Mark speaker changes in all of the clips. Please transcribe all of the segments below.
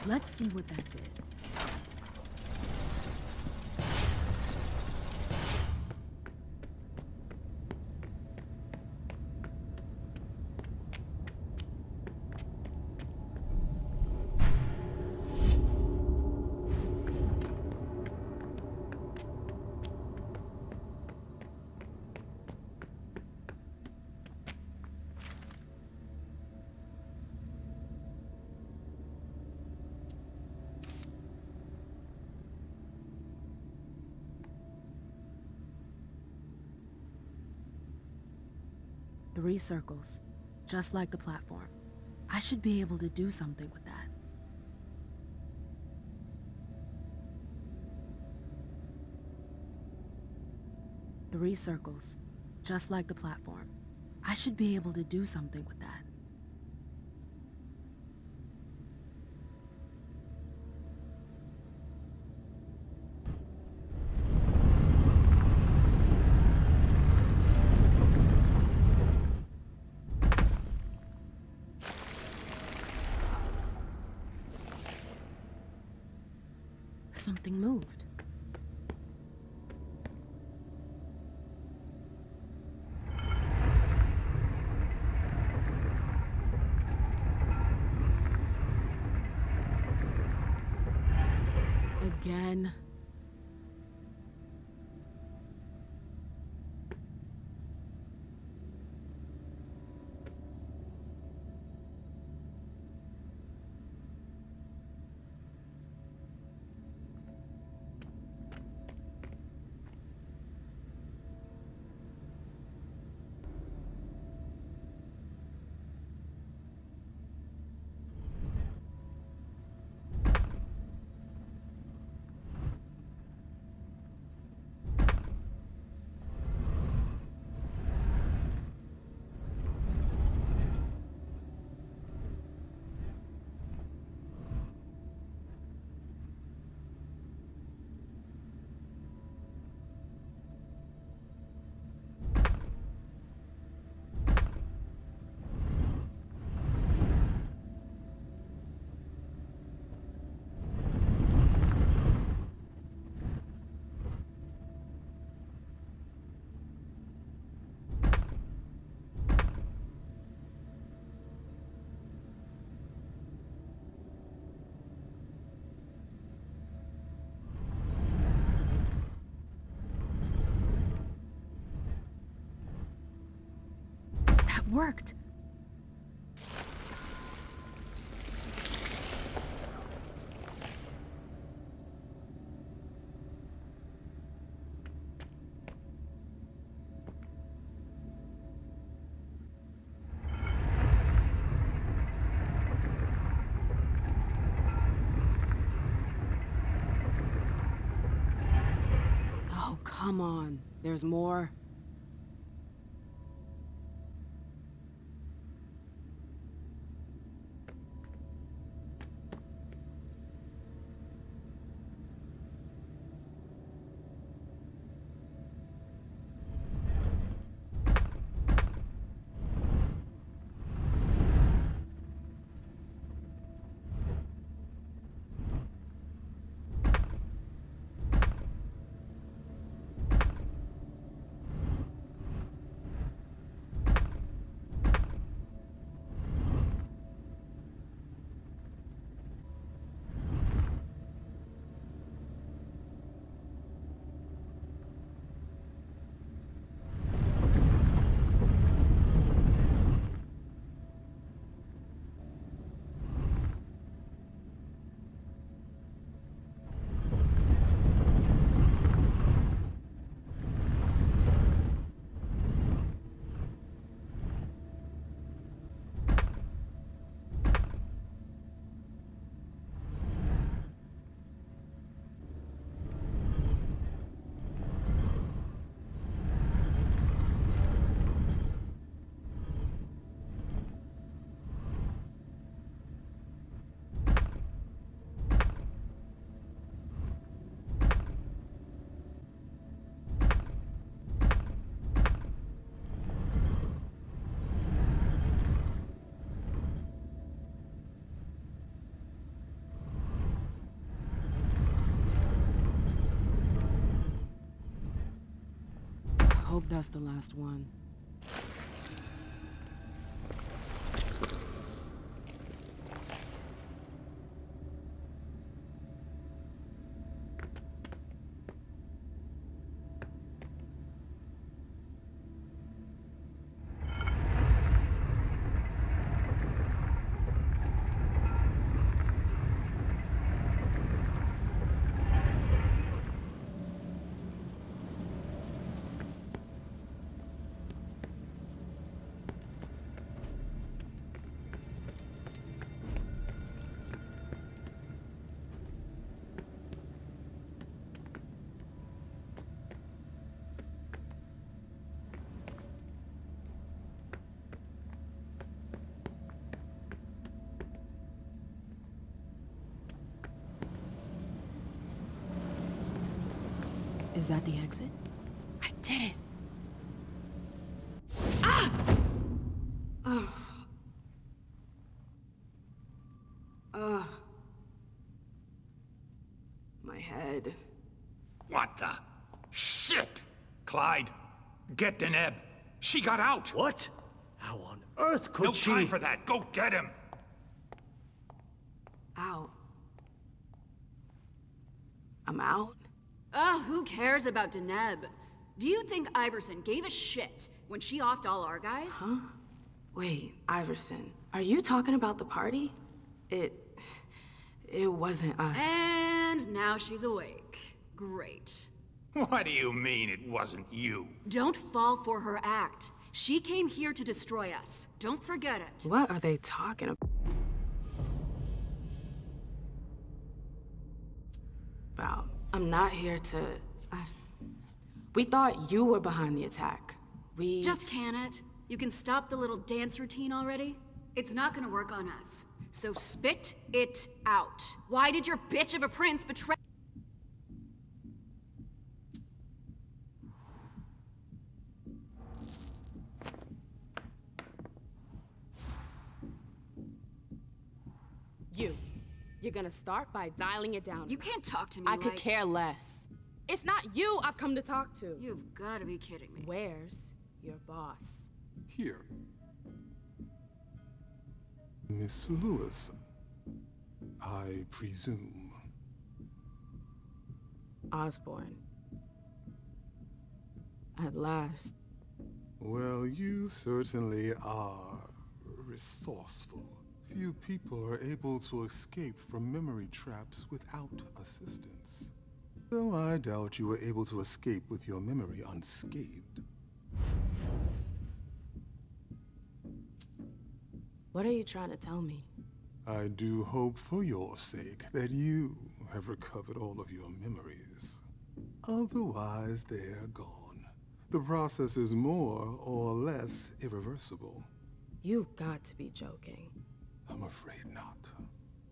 Speaker 1: Let's see what that did. Three circles, just like the platform. I should be able to do something with that. Three circles, just like the platform. I should be able to do something with that. Something moved. Again. That worked. Oh, come on. There's more. hope that's the last one. Is that the exit? I did it! Ah! Ugh. Ugh. My head.
Speaker 2: What the? Shit! Clyde, get Deneb. She got out!
Speaker 3: What? How on earth could she?
Speaker 2: No time for that. Go get him!
Speaker 1: Out. I'm out?
Speaker 4: Ugh, who cares about Deneb? Do you think Iverson gave a shit when she offed all our guys?
Speaker 1: Huh? Wait, Iverson, are you talking about the party? It wasn't us.
Speaker 4: And now she's awake. Great.
Speaker 2: What do you mean it wasn't you?
Speaker 4: Don't fall for her act. She came here to destroy us. Don't forget it.
Speaker 1: What are they talking about? I'm not here to... We thought you were behind the attack. We...
Speaker 4: Just can it? You can stop the little dance routine already? It's not gonna work on us. So spit it out. Why did your bitch of a prince betray...
Speaker 5: You're gonna start by dialing it down.
Speaker 4: You can't talk to me
Speaker 5: I could care less. It's not you I've come to talk to.
Speaker 4: You've gotta be kidding me.
Speaker 5: Where's your boss?
Speaker 6: Here. Miss Lewis, I presume.
Speaker 5: Osborne. At last.
Speaker 6: Well, you certainly are resourceful. Few people are able to escape from memory traps without assistance. Though I doubt you were able to escape with your memory unscathed.
Speaker 5: What are you trying to tell me?
Speaker 6: I do hope for your sake that you have recovered all of your memories. Otherwise, they're gone. The process is more or less irreversible.
Speaker 5: You've got to be joking.
Speaker 6: I'm afraid not.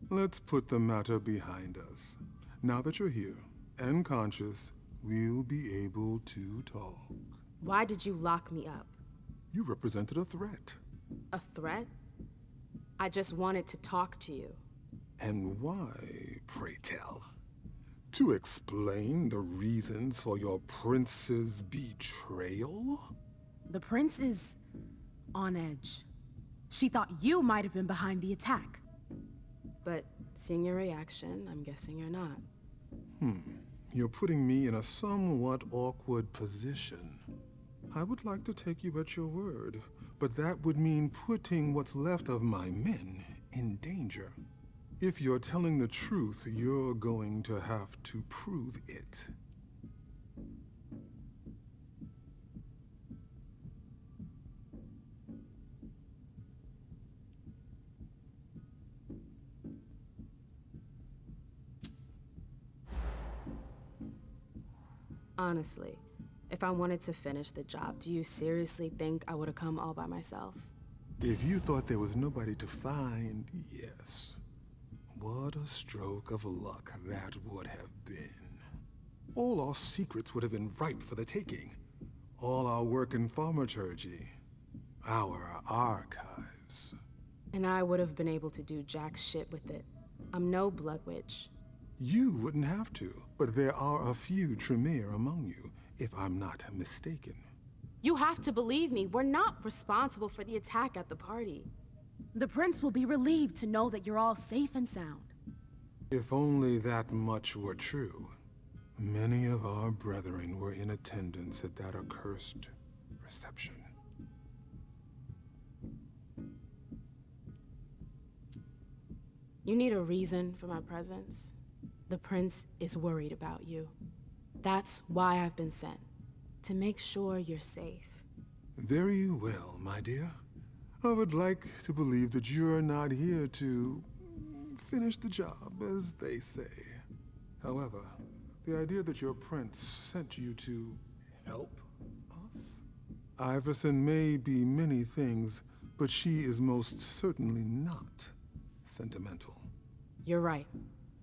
Speaker 6: Let's put the matter behind us. Now that you're here and conscious, we'll be able to talk.
Speaker 5: Why did you lock me up?
Speaker 6: You represented a threat.
Speaker 5: A threat? I just wanted to talk to you.
Speaker 6: And why, pray tell? To explain the reasons for your prince's betrayal?
Speaker 1: The prince is on edge. She thought you might have been behind the attack.
Speaker 5: But seeing your reaction, I'm guessing you're not.
Speaker 6: You're putting me in a somewhat awkward position. I would like to take you at your word, but that would mean putting what's left of my men in danger. If you're telling the truth, you're going to have to prove it.
Speaker 5: Honestly, if I wanted to finish the job, do you seriously think I would have come all by myself?
Speaker 6: If you thought there was nobody to find, yes. What a stroke of luck that would have been. All our secrets would have been ripe for the taking. All our work in thaumaturgy. Our archives.
Speaker 5: And I would have been able to do jack shit with it. I'm no blood witch.
Speaker 6: You wouldn't have to, but there are a few Tremere among you, if I'm not mistaken.
Speaker 5: You have to believe me. We're not responsible for the attack at the party.
Speaker 7: The prince will be relieved to know that you're all safe and sound.
Speaker 6: If only that much were true. Many of our brethren were in attendance at that accursed reception.
Speaker 5: You need a reason for my presence. The prince is worried about you. That's why I've been sent. To make sure you're safe.
Speaker 6: Very well, my dear. I would like to believe that you're not here to finish the job, as they say. However, the idea that your prince sent you to help us? Iverson may be many things, but she is most certainly not sentimental.
Speaker 5: You're right.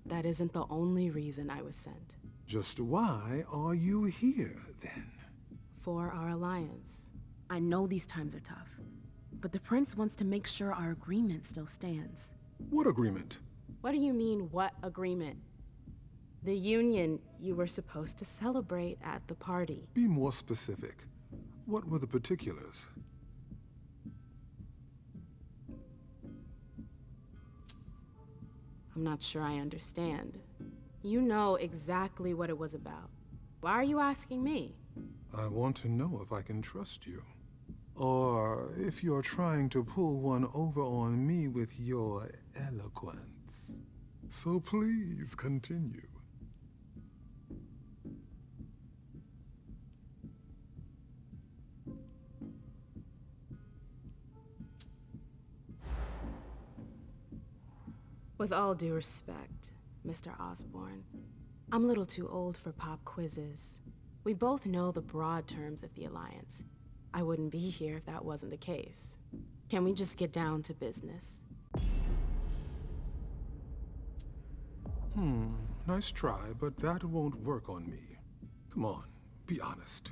Speaker 5: That isn't the only reason I was sent.
Speaker 6: Just why are you here, then?
Speaker 5: For our alliance.
Speaker 7: I know these times are tough, but the prince wants to make sure our agreement still stands.
Speaker 6: What agreement?
Speaker 5: What do you mean, what agreement? The union you were supposed to celebrate at the party.
Speaker 6: Be more specific. What were the particulars?
Speaker 5: I'm not sure I understand. You know exactly what it was about. Why are you asking me?
Speaker 6: I want to know if I can trust you. Or if you're trying to pull one over on me with your eloquence. So please continue.
Speaker 5: With all due respect, Mr. Osborn, I'm a little too old for pop quizzes. We both know the broad terms of the Alliance. I wouldn't be here if that wasn't the case. Can we just get down to business?
Speaker 6: Nice try, but that won't work on me. Come on, be honest.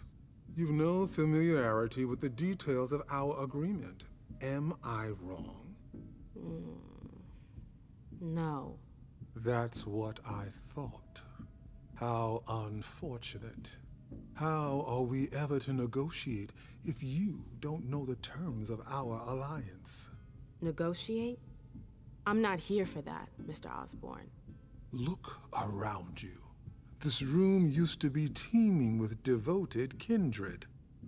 Speaker 6: You've no familiarity with the details of our agreement. Am I wrong?
Speaker 5: No.
Speaker 6: That's what I thought. How unfortunate. How are we ever to negotiate if you don't know the terms of our alliance?
Speaker 5: Negotiate? I'm not here for that, Mr. Osborn.
Speaker 6: Look around you. This room used to be teeming with devoted kindred.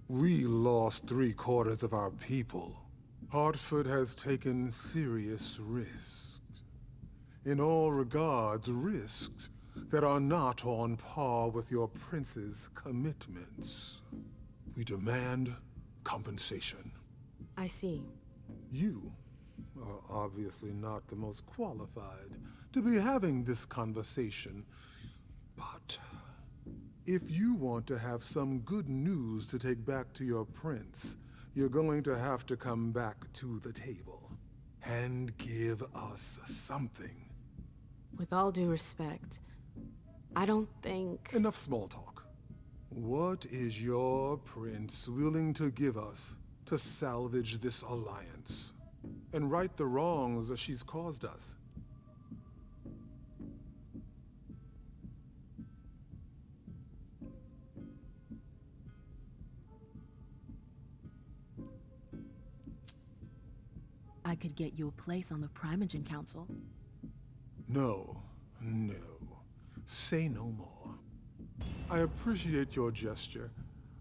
Speaker 6: We lost 3/4 of our people. Hartford has taken serious risks. In all regards, risks that are not on par with your prince's commitments. We demand compensation.
Speaker 5: I see.
Speaker 6: You are obviously not the most qualified to be having this conversation, but if you want to have some good news to take back to your prince, you're going to have to come back to the table and give us something.
Speaker 5: With all due respect, I don't think...
Speaker 6: Enough small talk. What is your prince willing to give us to salvage this alliance and right the wrongs that she's caused us?
Speaker 7: I could get you a place on the Primogen Council.
Speaker 6: No, no. Say no more. I appreciate your gesture,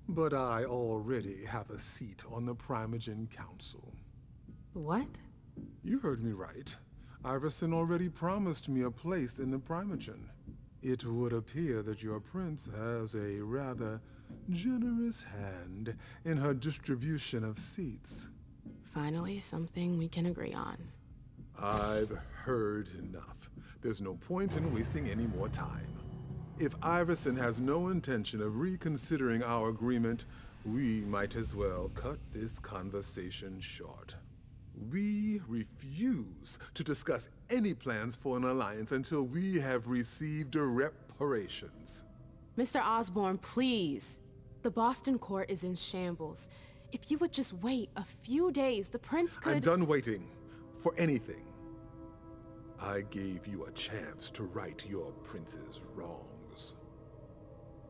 Speaker 6: but I already have a seat on the Primogen Council.
Speaker 5: What?
Speaker 6: You heard me right. Iverson already promised me a place in the Primogen. It would appear that your prince has a rather generous hand in her distribution of seats.
Speaker 5: Finally, something we can agree on.
Speaker 6: I've heard enough. There's no point in wasting any more time. If Iverson has no intention of reconsidering our agreement, we might as well cut this conversation short. We refuse to discuss any plans for an alliance until we have received reparations.
Speaker 5: Mr. Osborn, please. The Boston court is in shambles. If you would just wait a few days, the prince could...
Speaker 6: I'm done waiting for anything. I gave you a chance to right your prince's wrongs.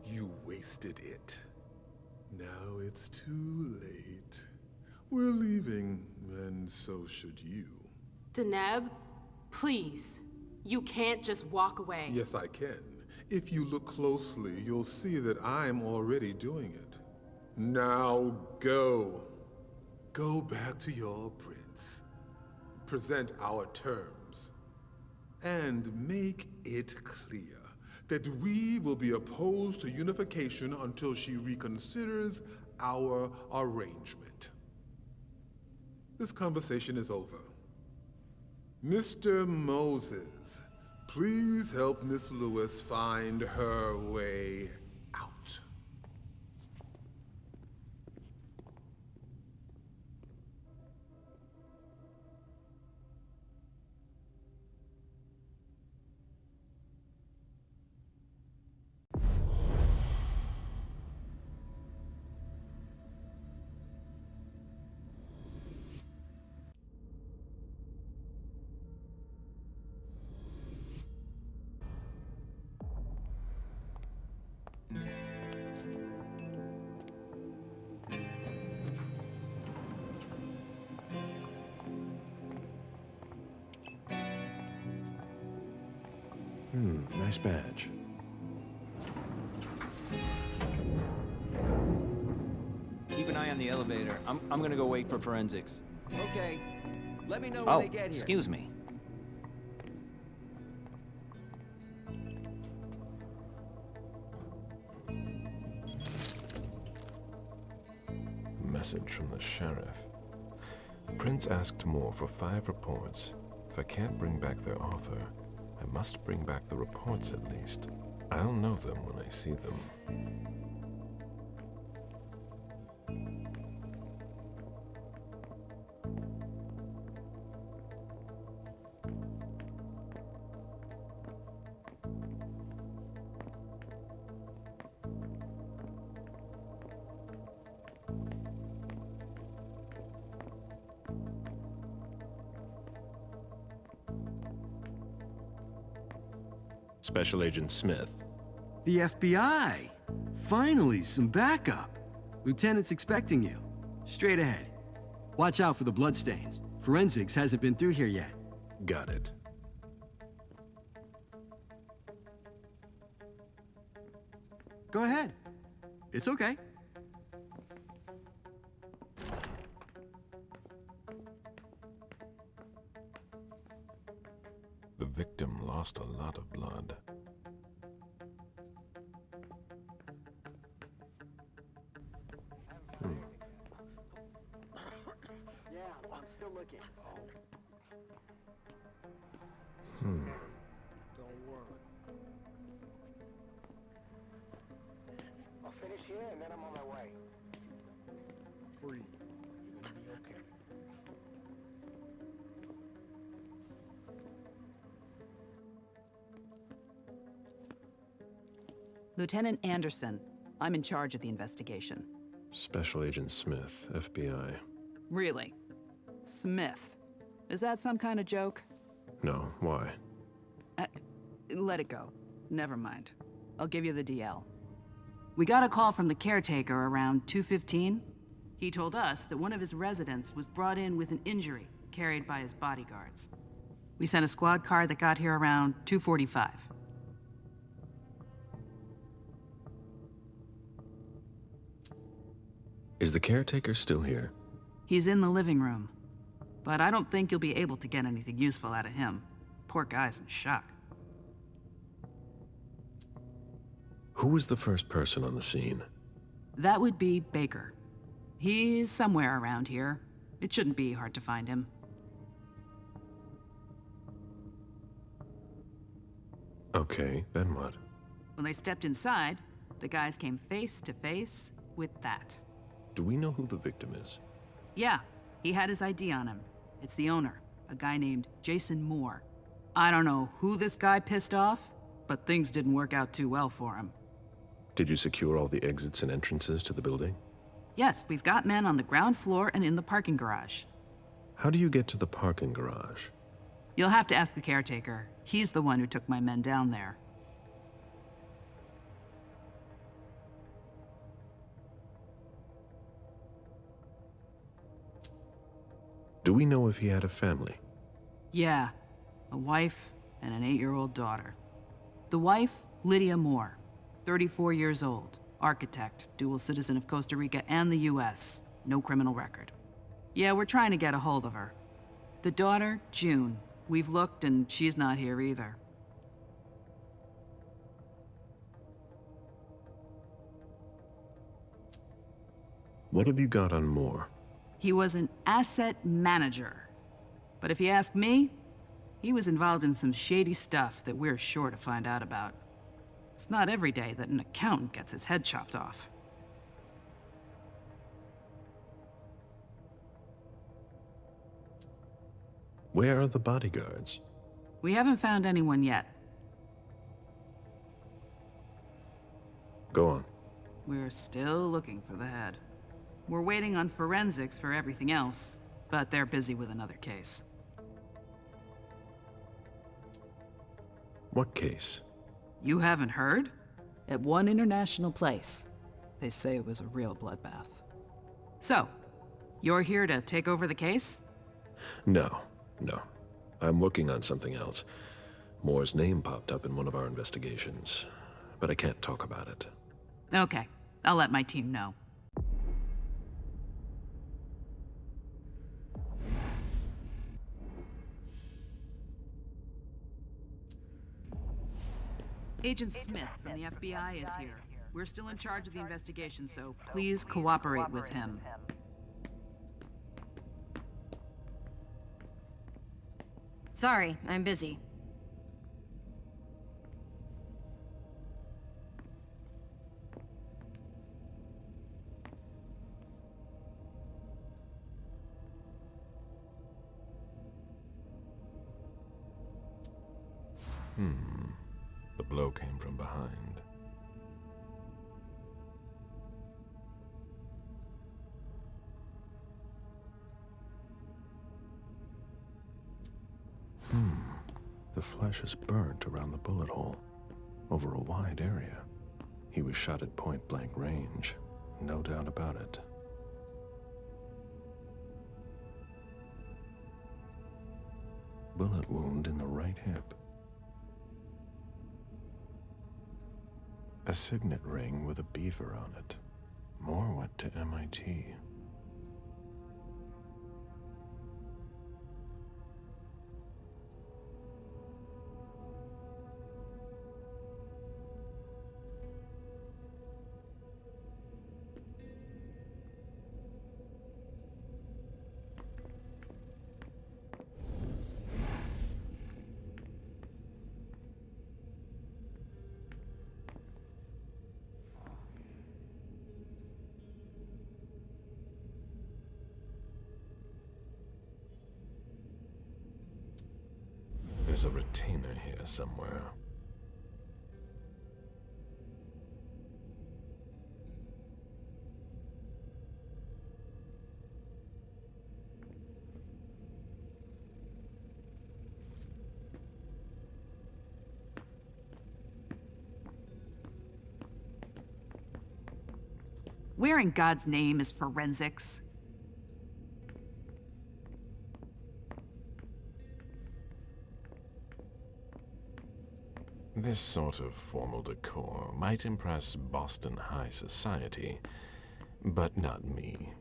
Speaker 6: You wasted it. Now it's too late. We're leaving, and so should you.
Speaker 5: Deneb, please. You can't just walk away.
Speaker 6: Yes, I can. If you look closely, you'll see that I'm already doing it. Now go. Go back to your prince. Present our terms. And make it clear that we will be opposed to unification until she reconsiders our arrangement. This conversation is over. Mr. Moses, please help Miss Lewis find her way out.
Speaker 8: Nice badge.
Speaker 9: Keep an eye on the elevator. I'm gonna go wait for forensics.
Speaker 10: Okay. Let me know when they get here.
Speaker 9: Excuse me.
Speaker 8: Message from the sheriff. Prince asked more for 5 reports. If I can't bring back their author, I must bring back the reports at least. I'll know them when I see them. Special Agent Smith.
Speaker 3: The FBI! Finally, some backup. Lieutenant's expecting you. Straight ahead. Watch out for the bloodstains. Forensics hasn't been through here yet.
Speaker 8: Got it.
Speaker 3: Go ahead. It's okay.
Speaker 8: The victim lost a lot of blood.
Speaker 10: Yeah, I'm still looking.
Speaker 11: Don't worry.
Speaker 10: I'll finish here and then I'm on my way.
Speaker 11: Breathe. You're gonna be okay.
Speaker 12: Lieutenant Anderson, I'm in charge of the investigation.
Speaker 8: Special Agent Smith, FBI.
Speaker 12: Really? Smith. Is that some kind of joke?
Speaker 8: No, why?
Speaker 12: Let it go. Never mind. I'll give you the DL. We got a call from the caretaker around 2:15. He told us that one of his residents was brought in with an injury carried by his bodyguards. We sent a squad car that got here around 2:45.
Speaker 8: Is the caretaker still here?
Speaker 12: He's in the living room, but I don't think you'll be able to get anything useful out of him. Poor guy's in shock.
Speaker 8: Who was the first person on the scene?
Speaker 12: That would be Baker. He's somewhere around here. It shouldn't be hard to find him.
Speaker 8: Okay, then what?
Speaker 12: When they stepped inside, the guys came face to face with that.
Speaker 8: Do we know who the victim is?
Speaker 12: Yeah, he had his ID on him. It's the owner, a guy named Jason Moore. I don't know who this guy pissed off, but things didn't work out too well for him.
Speaker 8: Did you secure all the exits and entrances to the building?
Speaker 12: Yes, we've got men on the ground floor and in the parking garage.
Speaker 8: How do you get to the parking garage?
Speaker 12: You'll have to ask the caretaker. He's the one who took my men down there.
Speaker 8: Do we know if he had a family?
Speaker 12: Yeah, a wife and an 8-year-old daughter. The wife, Lydia Moore, 34 years old, architect, dual citizen of Costa Rica and the US, no criminal record. Yeah, we're trying to get a hold of her. The daughter, June. We've looked and she's not here either.
Speaker 8: What have you got on Moore?
Speaker 12: He was an asset manager. But if you ask me, he was involved in some shady stuff that we're sure to find out about. It's not every day that an accountant gets his head chopped off.
Speaker 8: Where are the bodyguards?
Speaker 12: We haven't found anyone yet.
Speaker 8: Go on.
Speaker 12: We're still looking for the head. We're waiting on forensics for everything else, but they're busy with another case.
Speaker 8: What case?
Speaker 12: You haven't heard? At one international place. They say it was a real bloodbath. So, you're here to take over the case?
Speaker 8: No. I'm working on something else. Moore's name popped up in one of our investigations, but I can't talk about it.
Speaker 12: Okay, I'll let my team know. Agent Smith from the FBI is here. We're still in charge of the investigation, so please cooperate with him.
Speaker 13: Sorry, I'm busy.
Speaker 8: The blow came from behind. The flesh is burnt around the bullet hole, over a wide area. He was shot at point-blank range, no doubt about it. Bullet wound in the right hip. A signet ring with a beaver on it. Moore went to MIT. There's a retainer here somewhere.
Speaker 12: Where in God's name is forensics?
Speaker 8: This sort of formal decor might impress Boston high society, but not me.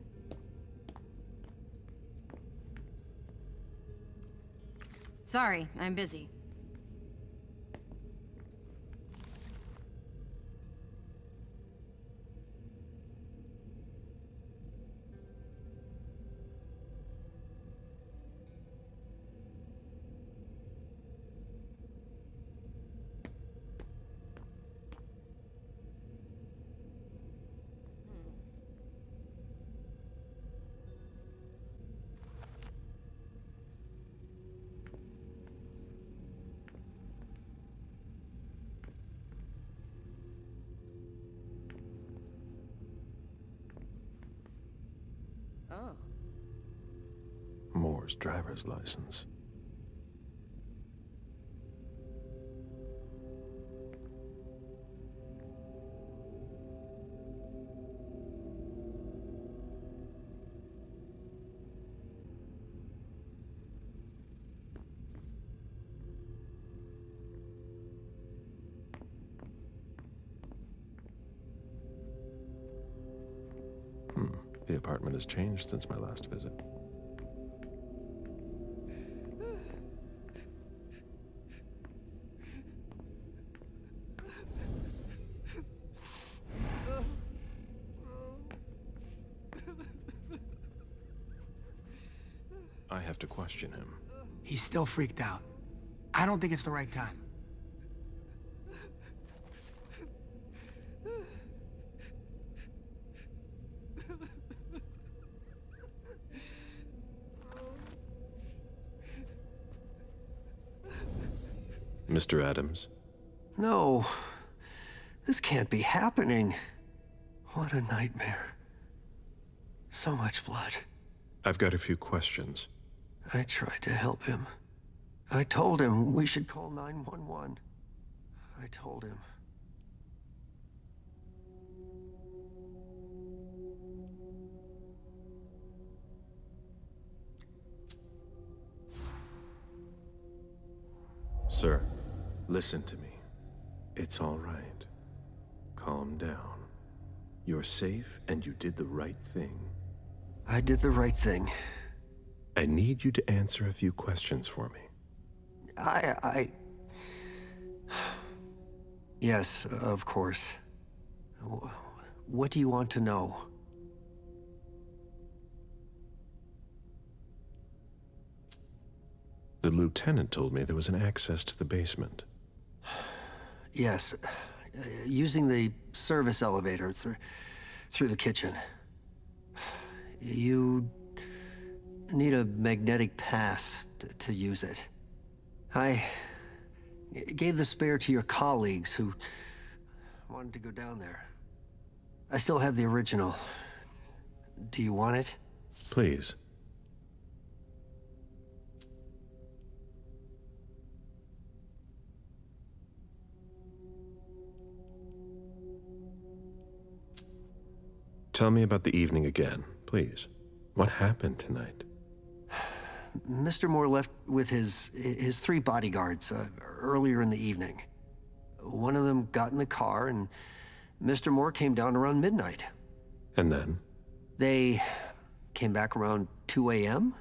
Speaker 13: Sorry, I'm busy.
Speaker 7: Oh.
Speaker 8: Moore's driver's license. the apartment has changed since my last visit. I have to question him.
Speaker 11: He's still freaked out. I don't think it's the right time.
Speaker 8: Mr. Adams?
Speaker 14: No. This can't be happening. What a nightmare. So much blood.
Speaker 8: I've got a few questions.
Speaker 14: I tried to help him. I told him we should call 911. I told him.
Speaker 8: Sir, listen to me. It's all right. Calm down. You're safe and you did the right thing.
Speaker 14: I did the right thing.
Speaker 8: I need you to answer a few questions for me.
Speaker 14: Yes, of course. What do you want to know?
Speaker 8: The lieutenant told me there was an access to the basement.
Speaker 14: Yes, using the service elevator through the kitchen. You need a magnetic pass to use it. I gave the spare to your colleagues who wanted to go down there. I still have the original. Do you want it?
Speaker 8: Please. Tell me about the evening again, please. What happened tonight?
Speaker 14: Mr. Moore left with his 3 bodyguards earlier in the evening. One of them got in the car, and Mr. Moore came down around midnight.
Speaker 8: And then?
Speaker 14: They came back around 2 a.m.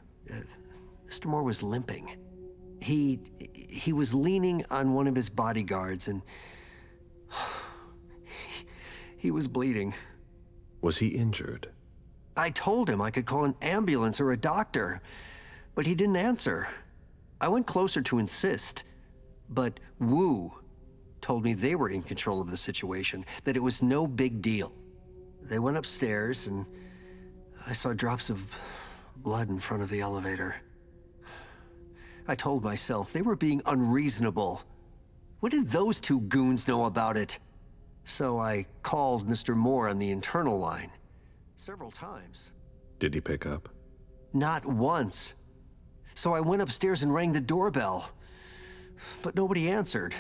Speaker 14: Mr. Moore was limping. He was leaning on one of his bodyguards, and he was bleeding.
Speaker 8: Was he injured?
Speaker 14: I told him I could call an ambulance or a doctor, but he didn't answer. I went closer to insist, but Wu told me they were in control of the situation, that it was no big deal. They went upstairs, and I saw drops of blood in front of the elevator. I told myself they were being unreasonable. What did those 2 goons know about it? So I called Mr. Moore on the internal line. Several times.
Speaker 8: Did he pick up?
Speaker 14: Not once. So I went upstairs and rang the doorbell. But nobody answered.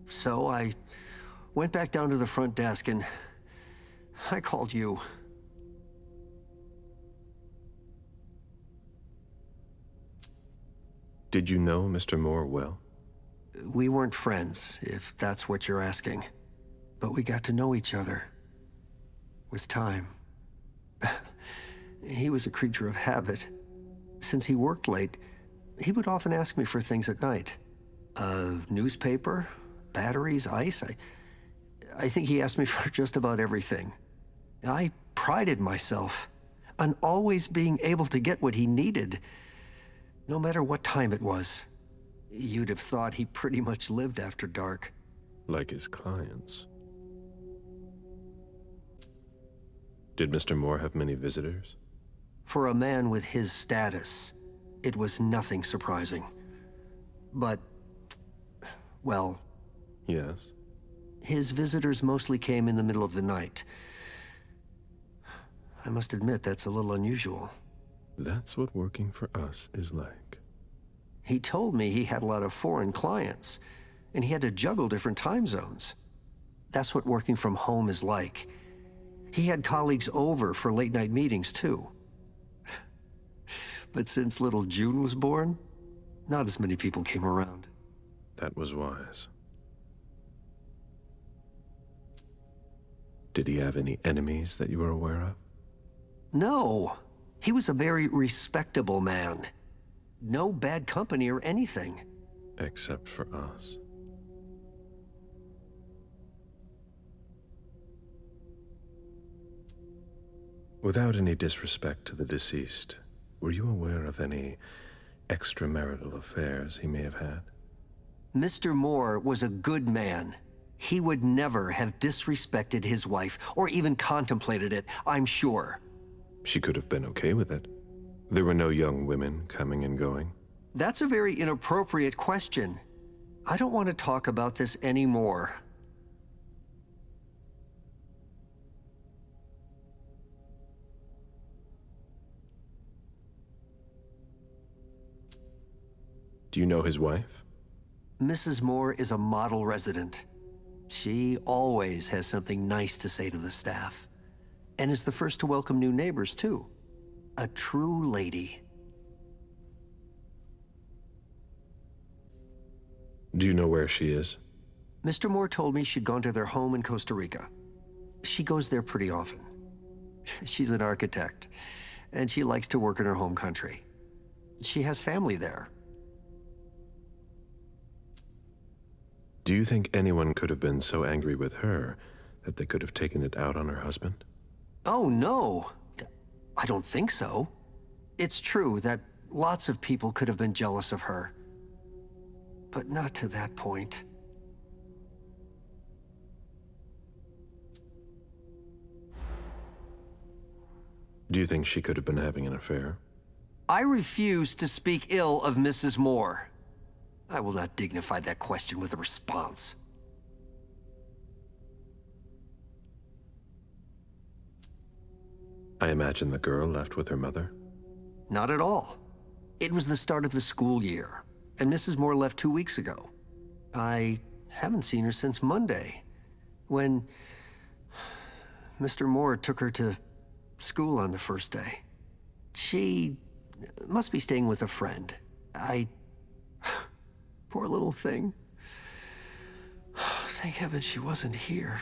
Speaker 14: So I went back down to the front desk and I called you.
Speaker 8: Did you know Mr. Moore well?
Speaker 14: We weren't friends, if that's what you're asking. But we got to know each other. With time. He was a creature of habit. Since he worked late, he would often ask me for things at night. Newspaper, batteries, ice. I think he asked me for just about everything. I prided myself on always being able to get what he needed, no matter what time it was. You'd have thought he pretty much lived after dark.
Speaker 8: Like his clients. Did Mr. Moore have many visitors?
Speaker 14: For a man with his status, it was nothing surprising. But, well...
Speaker 8: Yes?
Speaker 14: His visitors mostly came in the middle of the night. I must admit, that's a little unusual.
Speaker 8: That's what working for us is like.
Speaker 14: He told me he had a lot of foreign clients, and he had to juggle different time zones. That's what working from home is like. He had colleagues over for late-night meetings, too. But since little June was born, not as many people came around.
Speaker 8: That was wise. Did he have any enemies that you were aware of?
Speaker 14: No. He was a very respectable man. No bad company or anything.
Speaker 8: Except for us. Without any disrespect to the deceased, were you aware of any extramarital affairs he may have had?
Speaker 14: Mr. Moore was a good man. He would never have disrespected his wife, or even contemplated it, I'm sure.
Speaker 8: She could have been okay with it. There were no young women coming and going.
Speaker 14: That's a very inappropriate question. I don't want to talk about this anymore.
Speaker 8: Do you know his wife?
Speaker 14: Mrs. Moore is a model resident. She always has something nice to say to the staff. And is the first to welcome new neighbors, too. A true lady.
Speaker 8: Do you know where she is?
Speaker 14: Mr. Moore told me she'd gone to their home in Costa Rica. She goes there pretty often. She's an architect, and she likes to work in her home country. She has family there.
Speaker 8: Do you think anyone could have been so angry with her that they could have taken it out on her husband?
Speaker 14: Oh, no. I don't think so. It's true that lots of people could have been jealous of her. But not to that point.
Speaker 8: Do you think she could have been having an affair?
Speaker 14: I refuse to speak ill of Mrs. Moore. I will not dignify that question with a response.
Speaker 8: I imagine the girl left with her mother?
Speaker 14: Not at all. It was the start of the school year, and Mrs. Moore left 2 weeks ago. I haven't seen her since Monday, when Mr. Moore took her to school on the first day. She must be staying with a friend. Poor little thing. Thank heaven she wasn't here.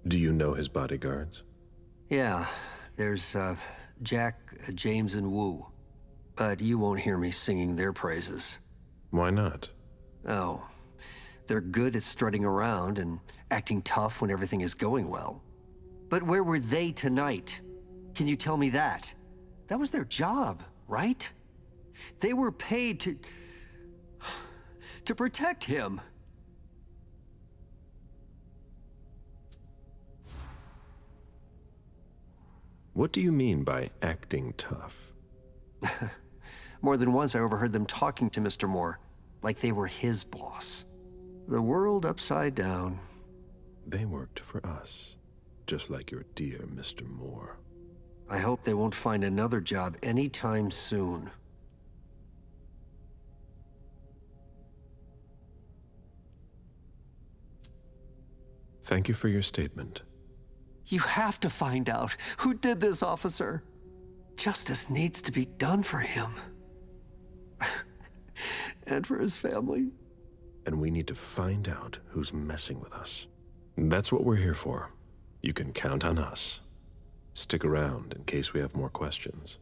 Speaker 8: Do you know his bodyguards?
Speaker 14: Yeah, there's Jack, James, and Wu. But you won't hear me singing their praises.
Speaker 8: Why not?
Speaker 14: Oh, they're good at strutting around and acting tough when everything is going well. But where were they tonight? Can you tell me that? That was their job, right? They were paid to protect him.
Speaker 8: What do you mean by acting tough?
Speaker 14: More than once I overheard them talking to Mr. Moore, like they were his boss. The world upside down.
Speaker 8: They worked for us, just like your dear Mr. Moore.
Speaker 14: I hope they won't find another job anytime soon.
Speaker 8: Thank you for your statement.
Speaker 14: You have to find out who did this, officer. Justice needs to be done for him. And for his family.
Speaker 8: And we need to find out who's messing with us. That's what we're here for. You can count on us. Stick around in case we have more questions.